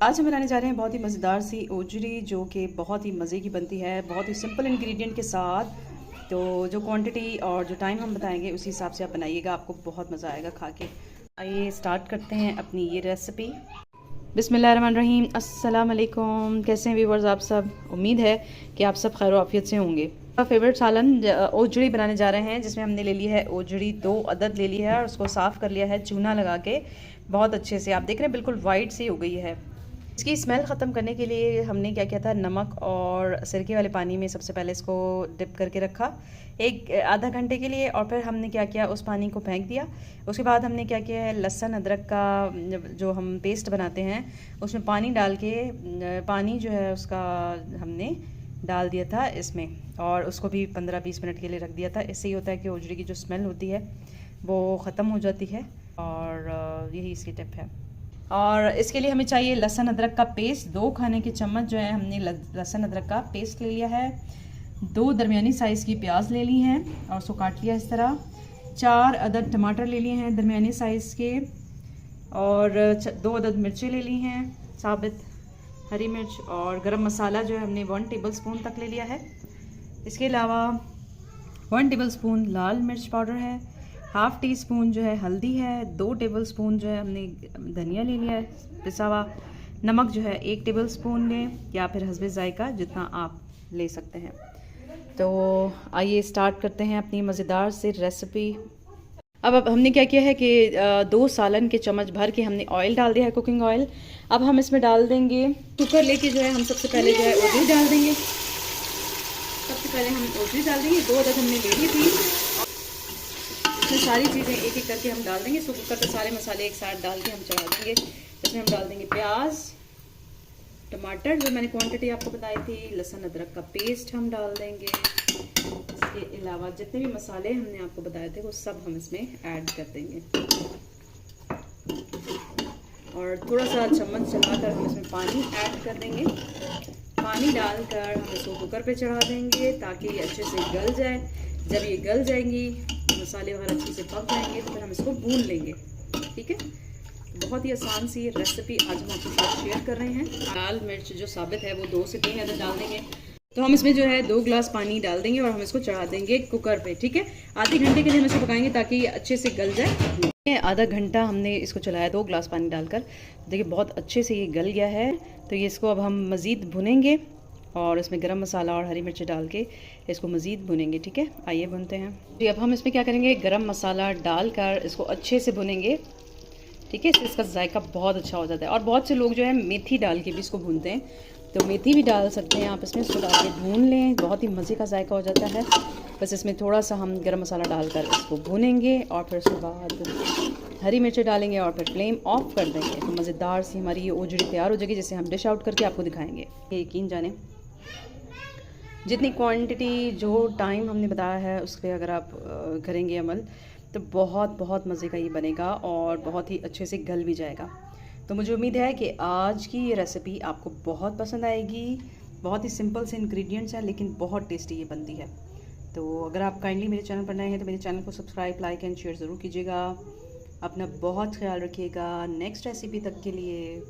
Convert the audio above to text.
आज हम बनाने जा रहे हैं बहुत ही मज़ेदार सी ओजरी, जो कि बहुत ही मज़े की बनती है, बहुत ही सिंपल इंग्रेडिएंट के साथ। तो जो क्वांटिटी और जो टाइम हम बताएंगे उसी हिसाब से आप बनाइएगा, आपको बहुत मज़ा आएगा खा के। आइए स्टार्ट करते हैं अपनी ये रेसिपी। बिस्मिल्लाहिर्रहमानिर्रहीम, अस्सलाम वालेकुम। कैसे हैं व्यूअर्स आप सब? उम्मीद है कि आप सब खैर आफियत से होंगे। फेवरेट सालन ओजड़ी बनाने जा रहे हैं, जिसमें हमने ले ली है ओजड़ी 2 अदद ले ली है और उसको साफ़ कर लिया है चूना लगा के बहुत अच्छे से। आप देख रहे हैं बिल्कुल वाइट सी हो गई है। इसकी स्मेल ख़त्म करने के लिए हमने क्या किया था, नमक और सिरके वाले पानी में सबसे पहले इसको डिप करके रखा एक आधा घंटे के लिए, और फिर हमने क्या किया, उस पानी को फेंक दिया। उसके बाद हमने क्या किया है, लहसुन अदरक का जो हम पेस्ट बनाते हैं उसमें पानी डाल के, पानी जो है उसका हमने डाल दिया था इसमें, और उसको भी 15-20 मिनट के लिए रख दिया था। इससे ही होता है कि ओजरी की जो स्मेल होती है वो ख़त्म हो जाती है, और यही इसकी टिप है। और इसके लिए हमें चाहिए लहसुन अदरक का पेस्ट। 2 खाने के चम्मच जो है हमने लहसुन अदरक का पेस्ट ले लिया है। 2 दरमियानी साइज़ की प्याज ले ली हैं और उसको काट लिया इस तरह। 4 अदद टमाटर ले लिए हैं दरमियानी साइज़ के, और 2 अदद मिर्चें ले ली हैं साबित, हरी मिर्च, और गरम मसाला जो है हमने 1 टेबलस्पून तक ले लिया है। इसके अलावा 1 टेबलस्पून लाल मिर्च पाउडर है, हाफ़ टी स्पून जो है हल्दी है, 2 टेबलस्पून जो है हमने धनिया ले लिया है पिसा हुआ। नमक जो है 1 टेबलस्पून लें, या फिर हस्बे ज़ायका जितना आप ले सकते हैं। तो आइए स्टार्ट करते हैं अपनी मज़ेदार से रेसिपी। अब हमने क्या किया है कि 2 सालन के चम्मच भर के हमने ऑयल डाल दिया है, कुकिंग ऑयल। अब हम इसमें डाल देंगे, कुकर लेके जो है हम सबसे पहले जो है ओजरी डाल देंगे। सबसे पहले हम ओजरी डाल देंगे, 2 अदद हमने ले ली थी। इसमें सारी चीज़ें एक एक करके हम डाल देंगे। इसको कुकर पे सारे मसाले एक साथ डाल के हम चढ़ा देंगे। इसमें हम डाल देंगे प्याज, टमाटर जो मैंने क्वांटिटी आपको बताई थी, लहसुन अदरक का पेस्ट हम डाल देंगे। इसके अलावा जितने भी मसाले हमने आपको बताए थे वो सब हम इसमें ऐड कर देंगे, और थोड़ा सा चम्मच चलाकर हम इसमें पानी ऐड कर देंगे। पानी डालकर हम इसको कुकर पे चढ़ा देंगे ताकि ये अच्छे से गल जाए। जब ये गल जाएंगी, मसाले वगैरह अच्छे से पक जाएंगे, तो फिर हम इसको भून लेंगे। ठीक है, बहुत ही आसान सी रेसिपी आज हम आपके साथ शेयर कर रहे हैं। लाल मिर्च जो साबित है वो 2 से 3 अदद डाल देंगे। तो हम इसमें जो है 2 गिलास पानी डाल देंगे और हम इसको चढ़ा देंगे कुकर पे। ठीक है, आधे घंटे के लिए हम इसको पकाएंगे ताकि ये अच्छे से गल जाए। आधा घंटा हमने इसको चलाया 2 गिलास पानी डालकर। देखिए बहुत अच्छे से ये गल गया है। तो ये इसको अब हम मज़ीद भुनेंगे और इसमें गरम मसाला और हरी मिर्च डाल के इसको मज़ीद भुनेंगे। ठीक है, आइए भुनते हैं जी। अब हम इसमें क्या करेंगे, गरम मसाला डालकर इसको अच्छे से भुनेंगे। ठीक है, इससे इसका जायका बहुत अच्छा हो जाता है। और बहुत से लोग जो है मेथी डाल के भी इसको भूनते हैं, तो मेथी भी डाल सकते हैं आप इसमें। इसको डाल के भून लें, बहुत ही मज़े का जायका हो जाता है। बस इसमें थोड़ा सा हम गरम मसाला डालकर इसको भूनेंगे, और फिर उसके बाद हरी मिर्चें डालेंगे और फिर फ्लेम ऑफ कर देंगे। तो मज़ेदार सी हमारी ये ओजड़ी तैयार हो जाएगी, जिसे हम डिश आउट करके आपको दिखाएंगे। यकीन जाने जितनी क्वांटिटी जो टाइम हमने बताया है उस पर अगर आप करेंगे अमल, तो बहुत बहुत मज़े का ये बनेगा और बहुत ही अच्छे से गल भी जाएगा। तो मुझे उम्मीद है कि आज की ये रेसिपी आपको बहुत पसंद आएगी। बहुत ही सिंपल से इंग्रेडिएंट्स हैं, लेकिन बहुत टेस्टी ये बनती है। तो अगर आप काइंडली मेरे चैनल पर नए हैं तो मेरे चैनल को सब्सक्राइब, लाइक एंड शेयर ज़रूर कीजिएगा। अपना बहुत ख्याल रखिएगा। नेक्स्ट रेसिपी तक के लिए